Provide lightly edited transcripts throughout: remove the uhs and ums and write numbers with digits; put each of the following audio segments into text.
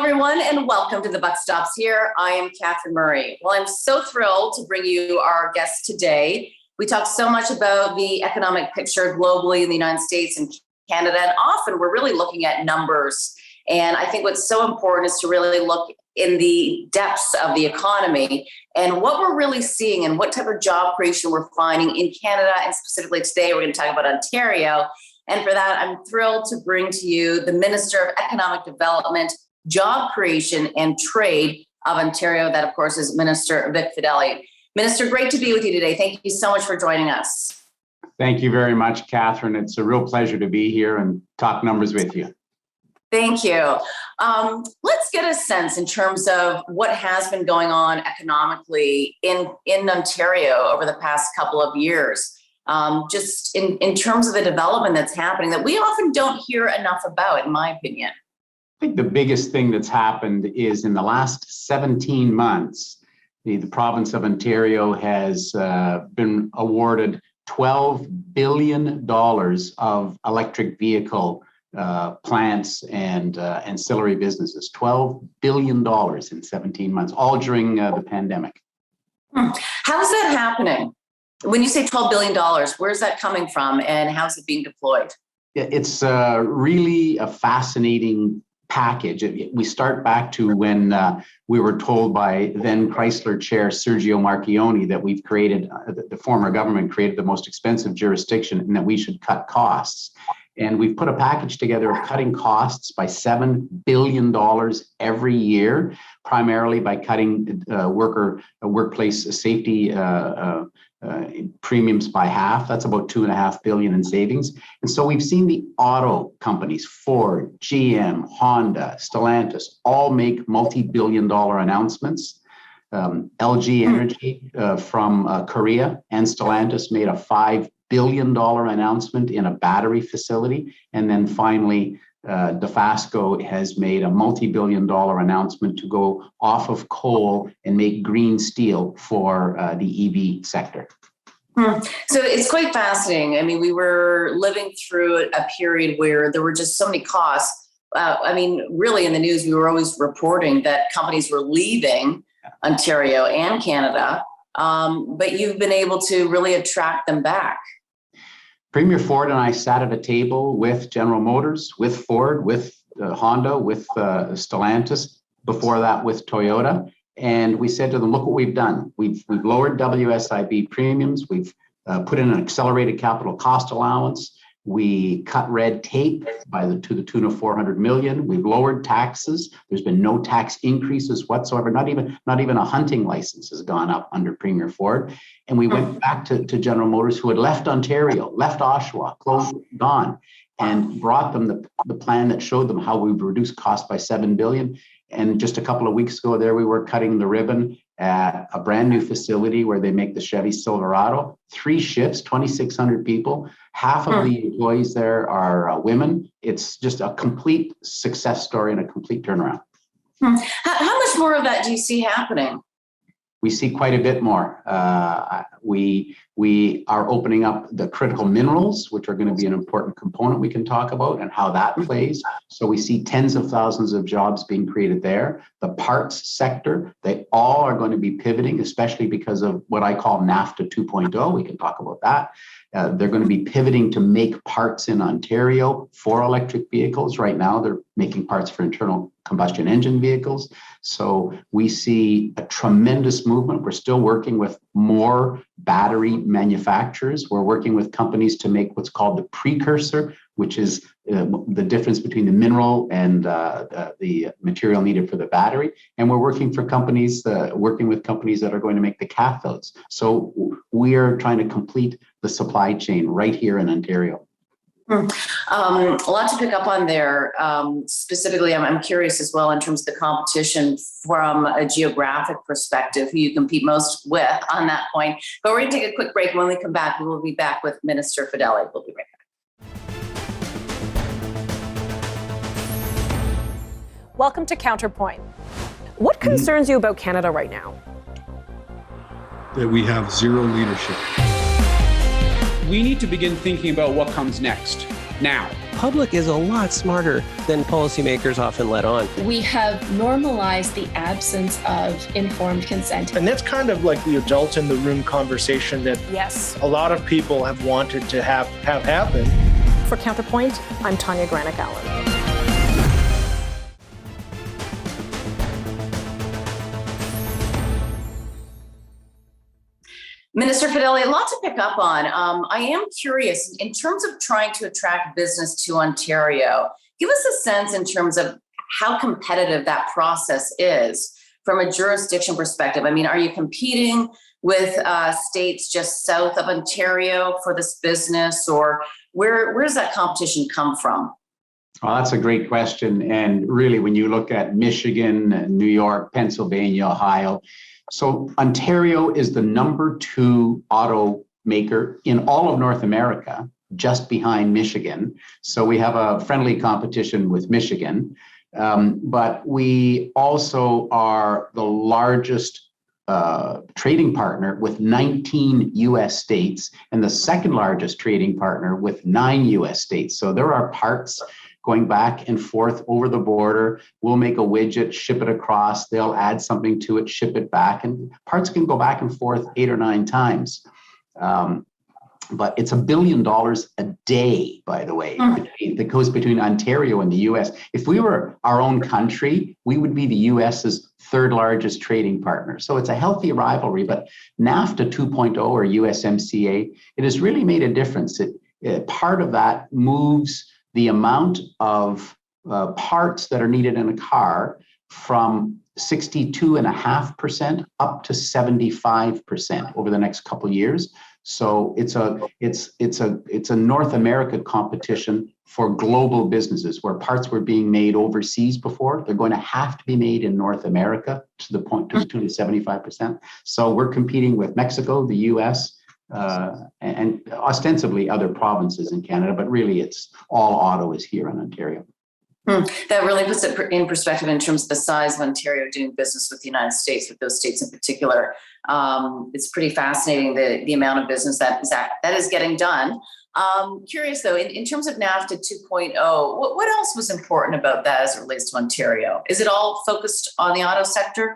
everyone, and welcome to The Buck Stops Here. I am Catherine Murray. Well, I'm so thrilled to bring you our guest today. We talk so much about the economic picture globally in the United States and Canada, and often we're really looking at numbers. And I think what's so important is to really look in the depths of the economy and what we're really seeing and what type of job creation we're finding in Canada. And specifically today, we're going to talk about Ontario. And for that, I'm thrilled to bring to you the Minister of Economic Development, Job Creation and Trade of Ontario. That, of course, is Minister Vic Fedeli. Minister, great to be with you today. Thank you so much for joining us. Thank you very much, Catherine. It's a real pleasure to be here and talk numbers with you. Thank you. Let's get a sense in terms of what has been going on economically in Ontario over the past couple of years. Just in terms of the development that's happening that we often don't hear enough about, in my opinion. I think the biggest thing that's happened is in the last 17 months, the province of Ontario has been awarded $12 billion of electric vehicle plants and ancillary businesses. $12 billion in 17 months, all during the pandemic. How's that happening? When you say $12 billion, where's that coming from and how's it being deployed? It's really a fascinating package. We start back to when we were told by then Chrysler Chair Sergio Marchionne that we've created, the former government created the most expensive jurisdiction and that we should cut costs. And we've put a package together of cutting costs by $7 billion every year, primarily by cutting workplace safety premiums by half. That's about $2.5 billion in savings. And so we've seen the auto companies, Ford, GM, Honda, Stellantis, all make multi-billion-dollar announcements. LG Energy from Korea and Stellantis made a $5 billion announcement in a battery facility. And then finally, DeFasco has made a multi-billion-dollar announcement to go off of coal and make green steel for the EV sector. So it's quite fascinating. I mean, we were living through a period where there were just so many costs. Really in the news, we were always reporting that companies were leaving Ontario and Canada, but you've been able to really attract them back. Premier Ford and I sat at a table with General Motors, with Ford, with Honda, with Stellantis, before that with Toyota. And we said to them, look what we've done. We've lowered WSIB premiums. We've put in an accelerated capital cost allowance. We cut red tape to the tune of $400 million. We've lowered taxes. There's been no tax increases whatsoever. Not even a hunting license has gone up under Premier Ford. And we went back to General Motors, who had left Ontario, left Oshawa, gone, and brought them the plan that showed them how we've reduced costs by $7 billion. And just a couple of weeks ago, there we were cutting the ribbon at a brand new facility where they make the Chevy Silverado. 3 shifts, 2,600 people. Half of the employees there are women. It's just a complete success story and a complete turnaround. How much more of that do you see happening? We see quite a bit more. We are opening up the critical minerals, which are going to be an important component we can talk about and how that plays. So we see tens of thousands of jobs being created there. The parts sector, they all are going to be pivoting, especially because of what I call NAFTA 2.0. We can talk about that. They're going to be pivoting to make parts in Ontario for electric vehicles. Right now, they're making parts for internal combustion engine vehicles. So we see a tremendous movement. We're still working with more battery manufacturers. We're working with companies to make what's called the precursor, which is the difference between the mineral and the material needed for the battery. And we're working with companies that are going to make the cathodes. So we are trying to complete the supply chain right here in Ontario. A lot to pick up on there. Specifically, I'm curious as well in terms of the competition from a geographic perspective, who you compete most with on that point. But we're going to take a quick break. When we come back, we will be back with Minister Fedeli. We'll be right back. Welcome to Counterpoint. What concerns you about Canada right now? That we have zero leadership. We need to begin thinking about what comes next. now. Public is a lot smarter than policymakers often let on. We have normalized the absence of informed consent. And that's kind of like the adult in the room conversation that Yes. a lot of people have wanted to have happen. For Counterpoint, I'm Tanya Granick-Allen. Minister Fedeli, a lot to pick up on. I am curious, in terms of trying to attract business to Ontario, give us a sense in terms of how competitive that process is from a jurisdiction perspective. I mean, are you competing with states just south of Ontario for this business, or where does that competition come from? Well, that's a great question. And really, when you look at Michigan, New York, Pennsylvania, Ohio, so Ontario is the number 2 automaker in all of North America, just behind Michigan. So we have a friendly competition with Michigan, but we also are the largest trading partner with 19 US states and the second largest trading partner with 9 US states. So there are parts going back and forth over the border. We'll make a widget, ship it across, they'll add something to it, ship it back, and parts can go back and forth 8 or 9 times. But it's $1 billion a day, by the way, that goes between Ontario and the US. If we were our own country, we would be the US's 3rd largest trading partner. So it's a healthy rivalry, but NAFTA 2.0 or USMCA, it has really made a difference. Part of that moves the amount of parts that are needed in a car from 62.5% up to 75% over the next couple of years. So it's a North America competition for global businesses where parts were being made overseas before. They're going to have to be made in North America to the point to 75%. So we're competing with Mexico, the US, and ostensibly other provinces in Canada, but really it's all auto is here in Ontario. That really puts it in perspective in terms of the size of Ontario doing business with the United States, with those states in particular. It's pretty fascinating the amount of business that is getting done. Curious though, in terms of NAFTA 2.0, what else was important about that as it relates to Ontario? Is it all focused on the auto sector?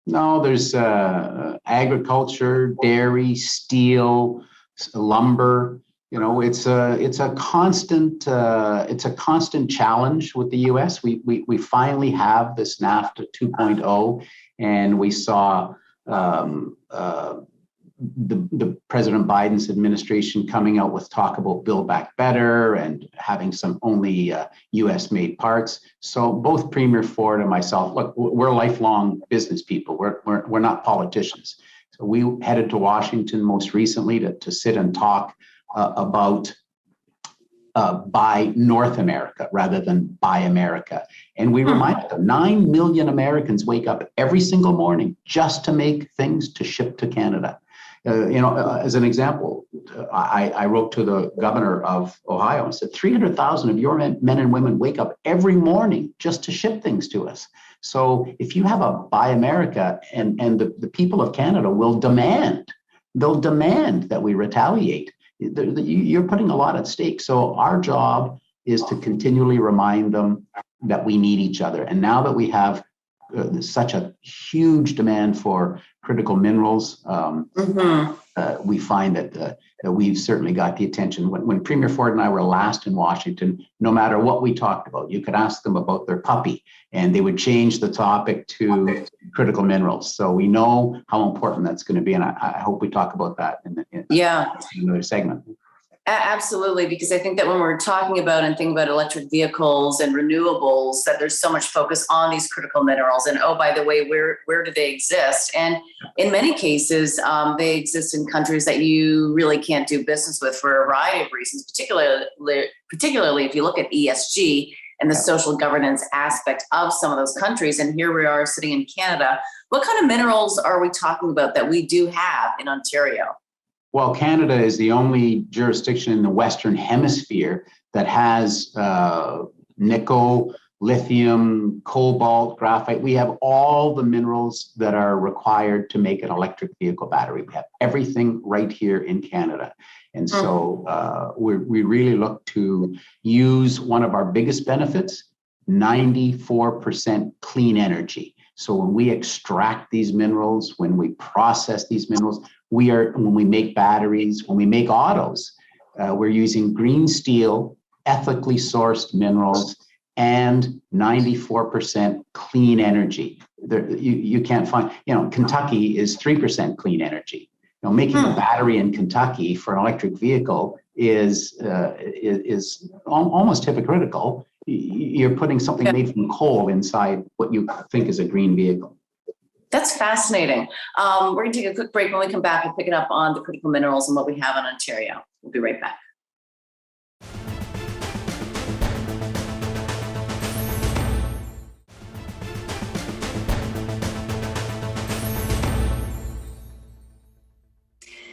No, there's agriculture, dairy, steel, lumber. You know, it's a constant challenge with the U.S. We finally have this NAFTA 2.0, and we saw the President Biden's administration coming out with talk about Build Back Better and having some only U.S. made parts. So both Premier Ford and myself, look, we're lifelong business people. We're not politicians. So we headed to Washington most recently to sit and talk about Buy North America rather than Buy America. And we reminded them 9 million Americans wake up every single morning just to make things to ship to Canada. As an example, I wrote to the governor of Ohio and said, 300,000 of your men and women wake up every morning just to ship things to us. So if you have a Buy America and the people of Canada they'll demand that we retaliate. You're putting a lot at stake. So our job is to continually remind them that we need each other. And now that we have such a huge demand for critical minerals, we find that we've certainly got the attention. When Premier Ford and I were last in Washington, no matter what we talked about, you could ask them about their puppy, and they would change the topic to critical minerals. So we know how important that's going to be, and I hope we talk about that in another segment. Absolutely, because I think that when we're talking about and thinking about electric vehicles and renewables, that there's so much focus on these critical minerals. And oh, by the way, where do they exist? And in many cases, they exist in countries that you really can't do business with for a variety of reasons, particularly if you look at ESG and the social governance aspect of some of those countries. And here we are sitting in Canada. What kind of minerals are we talking about that we do have in Ontario? Well, Canada is the only jurisdiction in the Western Hemisphere that has nickel, lithium, cobalt, graphite. We have all the minerals that are required to make an electric vehicle battery. We have everything right here in Canada. And so we really look to use one of our biggest benefits, 94% clean energy. So when we extract these minerals, when we process these minerals, when we make batteries, when we make autos, we're using green steel, ethically sourced minerals, and 94% clean energy. You can't find, Kentucky is 3% clean energy. Making a battery in Kentucky for an electric vehicle is almost hypocritical. You're putting something made from coal inside what you think is a green vehicle. That's fascinating. We're going to take a quick break. When we come back, we'll pick it up on the critical minerals and what we have in Ontario. We'll be right back.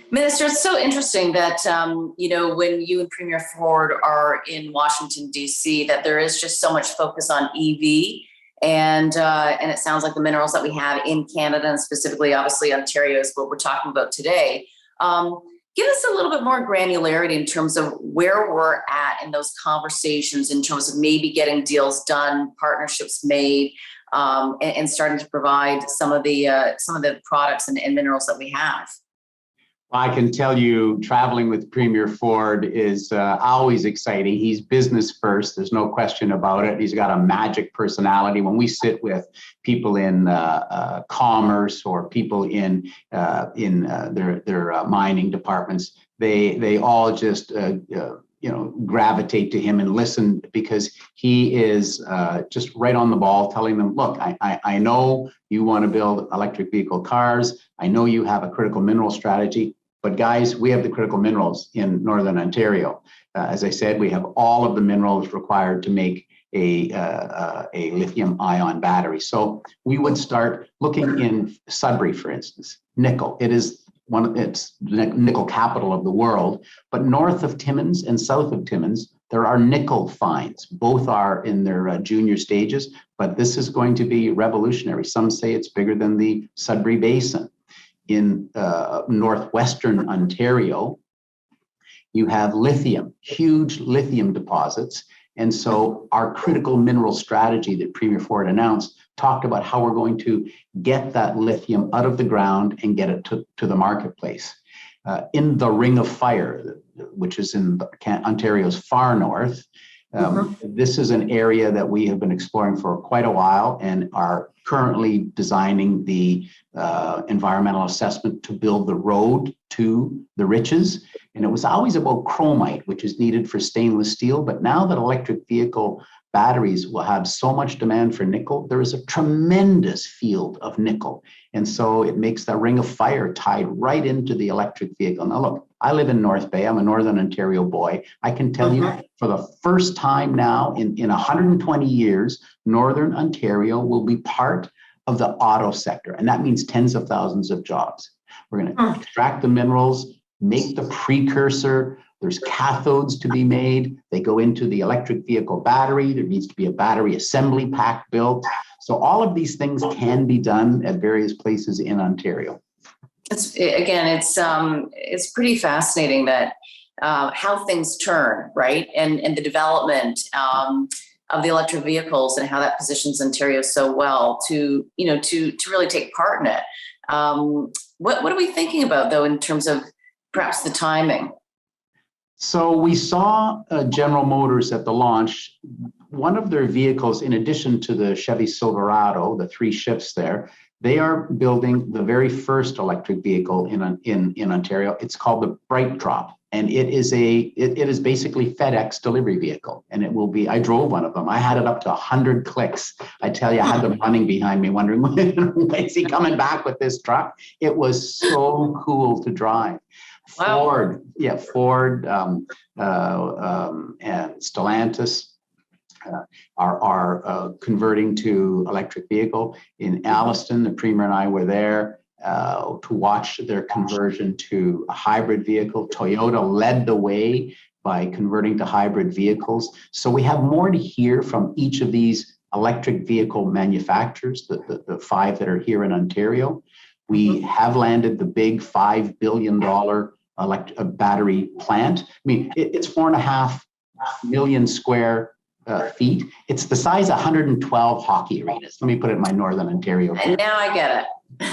Minister, it's so interesting that, when you and Premier Ford are in Washington, D.C., that there is just so much focus on EV. And it sounds like the minerals that we have in Canada, and specifically, obviously, Ontario is what we're talking about today. Give us a little bit more granularity in terms of where we're at in those conversations, in terms of maybe getting deals done, partnerships made, and starting to provide some of the products and minerals that we have. I can tell you, traveling with Premier Ford is always exciting. He's business first. There's no question about it. He's got a magic personality. When we sit with people in commerce or people in their mining departments, they all just gravitate to him and listen, because he is just right on the ball, telling them, look, I know you want to build electric vehicle cars. I know you have a critical mineral strategy, but guys, we have the critical minerals in Northern Ontario. As I said, we have all of the minerals required to make a lithium ion battery. So we would start looking in Sudbury, for instance, nickel. It's the nickel capital of the world, but north of Timmins and south of Timmins, there are nickel finds. Both are in their junior stages, but this is going to be revolutionary. Some say it's bigger than the Sudbury Basin. In northwestern Ontario, you have lithium, huge lithium deposits. And so our critical mineral strategy that Premier Ford announced talked about how we're going to get that lithium out of the ground and get it to the marketplace. In the Ring of Fire, which is in Ontario's far north, this is an area that we have been exploring for quite a while and are currently designing the environmental assessment to build the road to the riches. And it was always about chromite, which is needed for stainless steel. But now that electric vehicle batteries will have so much demand for nickel, there is a tremendous field of nickel. And so it makes the Ring of Fire tied right into the electric vehicle. Now, look, I live in North Bay. I'm a Northern Ontario boy. I can tell you, for the first time now in 120 years, Northern Ontario will be part of the auto sector. And that means tens of thousands of jobs. We're going to extract the minerals, make the precursor. There's cathodes to be made. They go into the electric vehicle battery. There needs to be a battery assembly pack built. So all of these things can be done at various places in Ontario. It's pretty fascinating that how things turn, right? And the development of the electric vehicles and how that positions Ontario so well to really take part in it. What are we thinking about, though, in terms of perhaps the timing? So we saw General Motors at the launch. One of their vehicles, in addition to the Chevy Silverado, the 3 shifts there, they are building the very first electric vehicle in Ontario. It's called the Bright Drop, and it is basically FedEx delivery vehicle. And it will be. I drove one of them. I had it up to 100 clicks. I tell you, I had them running behind me, wondering when is he coming back with this truck? It was so cool to drive. Wow. Ford and Stellantis are converting to electric vehicle. In Alliston, the Premier and I were there to watch their conversion to a hybrid vehicle. Toyota led the way by converting to hybrid vehicles. So we have more to hear from each of these electric vehicle manufacturers, the 5 that are here in Ontario. We have landed the big $5 billion battery plant. I mean, it's 4.5 million square feet. It's the size of 112 hockey arenas. Let me put it in my Northern Ontario. And now I get it.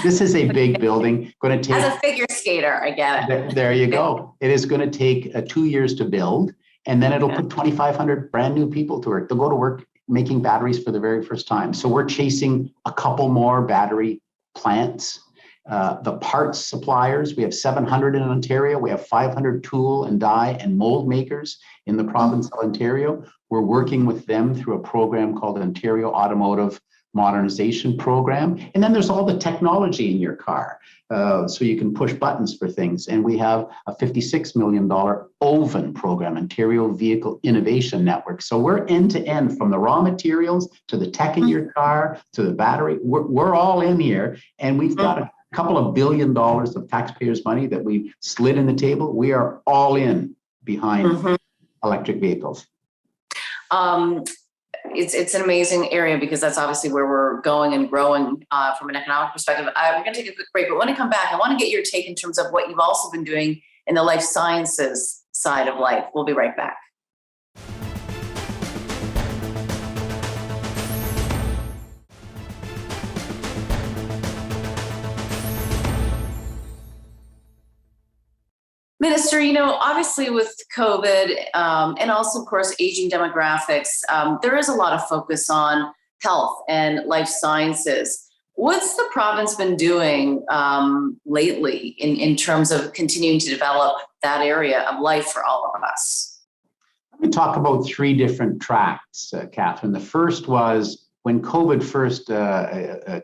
This is a big building. Going to take. As a figure skater, I get it. There you go. It is going to take 2 years to build, and then it'll put 2,500 brand new people to work. They'll go to work making batteries for the very first time. So we're chasing a couple more battery plants. The parts suppliers, we have 700 in Ontario. We have 500 tool and die and mold makers in the province of Ontario. We're working with them through a program called Ontario Automotive Modernization Program. And then there's all the technology in your car. So you can push buttons for things. And we have a $56 million OVEN program, Ontario Vehicle Innovation Network. So we're end to end, from the raw materials to the tech in your car to the battery. We're all in here, and we've got a couple of $1 billion of taxpayers' money that we slid in the table. We are all in behind electric vehicles. It's an amazing area, because that's obviously where we're going and growing from an economic perspective. We're going to take a quick break, but when I come back, I want to get your take in terms of what you've also been doing in the life sciences side of life. We'll be right back. Minister, obviously with COVID and also, of course, aging demographics, there is a lot of focus on health and life sciences. What's the province been doing lately in terms of continuing to develop that area of life for all of us? Let me talk about 3 different tracks, Catherine. The first was when COVID first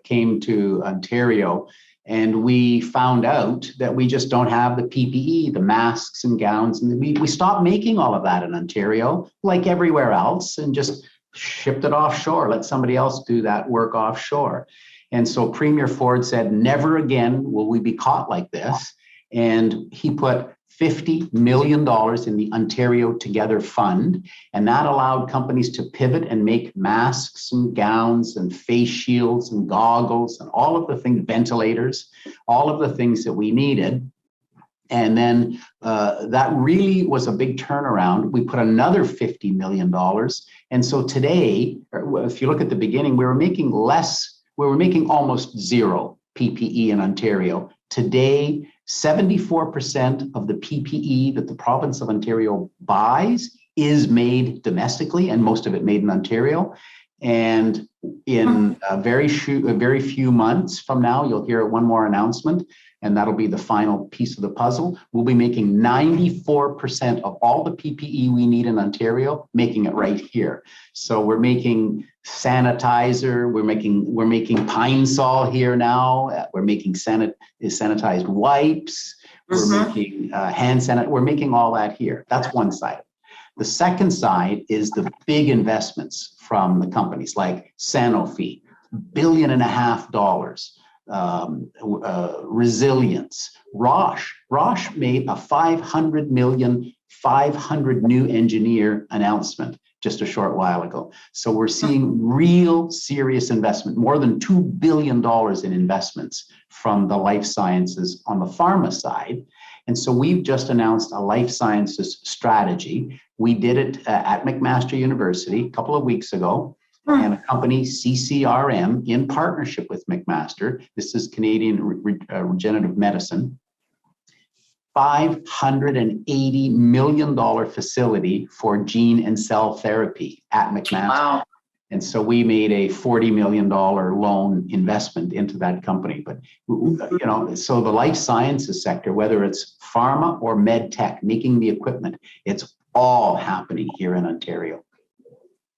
came to Ontario, and we found out that we just don't have the PPE, the masks and gowns. And we stopped making all of that in Ontario, like everywhere else, and just shipped it offshore, let somebody else do that work offshore. And so Premier Ford said, never again will we be caught like this. And he put $50 million in the Ontario Together Fund, and that allowed companies to pivot and make masks and gowns and face shields and goggles and all of the things, ventilators, all of the things that we needed. And then that really was a big turnaround. We put another $50 million. And so today, if you look at the beginning, we were making almost zero PPE in Ontario. Today, 74% of the PPE that the province of Ontario buys is made domestically, and most of it made in Ontario. And in very few months from now, you'll hear one more announcement, and that'll be the final piece of the puzzle. We'll be making 94% of all the PPE we need in Ontario, making it right here. So we're making sanitizer, we're making Pine Sol here now, we're making sanitized wipes, we're making hand sanitizer, we're making all that here. That's one side. The second side is the big investments from the companies like Sanofi, $1.5 billion, Resilience, Roche made a 500 million, 500 new engineer announcement just a short while ago. So we're seeing real serious investment, more than $2 billion in investments from the life sciences on the pharma side. And so we've just announced a life sciences strategy. We did it at McMaster University a couple of weeks ago. And a company, CCRM, in partnership with McMaster, this is Canadian Regenerative Medicine, $580 million facility for gene and cell therapy at McMaster. Wow. And so we made a $40 million loan investment into that company. But, so the life sciences sector, whether it's pharma or med tech, making the equipment, it's all happening here in Ontario.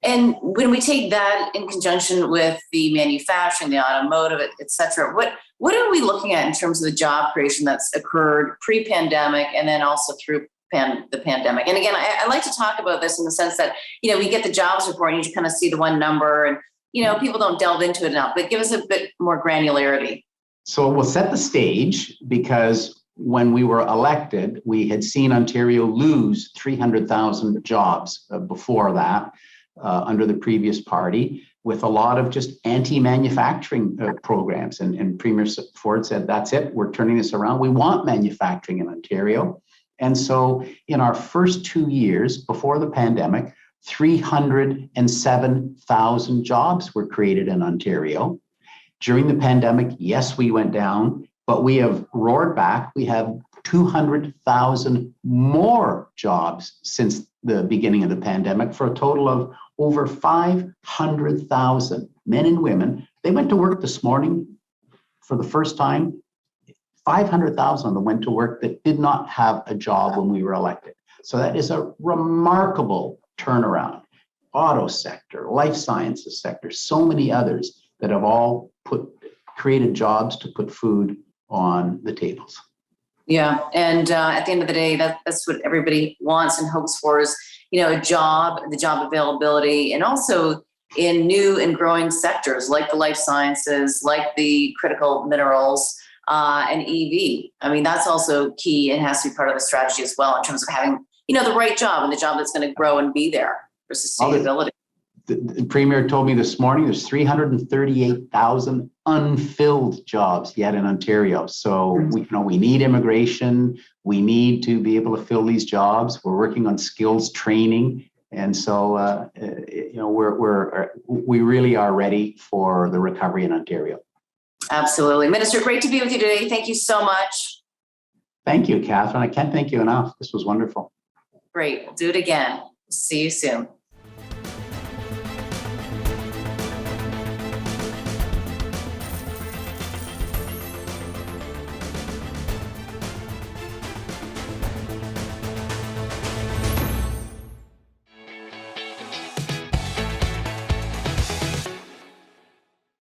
And when we take that in conjunction with the manufacturing, the automotive, et cetera, what are we looking at in terms of the job creation that's occurred pre-pandemic and then also through the pandemic? And again, I like to talk about this in the sense that, we get the jobs report and you kind of see the one number and, people don't delve into it enough, but give us a bit more granularity. So we'll set the stage, because when we were elected, we had seen Ontario lose 300,000 jobs before that. Under the previous party. with a lot of just anti-manufacturing programs. And Premier Ford said, that's it, we're turning this around. We want manufacturing in Ontario. And so in our first 2 years before the pandemic, 307,000 jobs were created in Ontario. During the pandemic, yes, we went down, but we have roared back. We have 200,000 more jobs since the beginning of the pandemic, for a total of over 500,000 men and women. They went to work this morning for the first time. 500,000 of them went to work that did not have a job when we were elected. So that is a remarkable turnaround. Auto sector, life sciences sector, so many others that have all created jobs to put food on the tables. Yeah, and at the end of the day, that's what everybody wants and hopes for is, a job, the job availability, and also in new and growing sectors like the life sciences, like the critical minerals, and EV. I mean, that's also key and has to be part of the strategy as well in terms of having, the right job and the job that's going to grow and be there for sustainability. The Premier told me this morning there's 338,000 unfilled jobs yet in Ontario. So we need immigration. We need to be able to fill these jobs. We're working on skills training, and so we really are ready for the recovery in Ontario. Absolutely, Minister. Great to be with you today. Thank you so much. Thank you, Catherine. I can't thank you enough. This was wonderful. Great. We'll do it again. See you soon.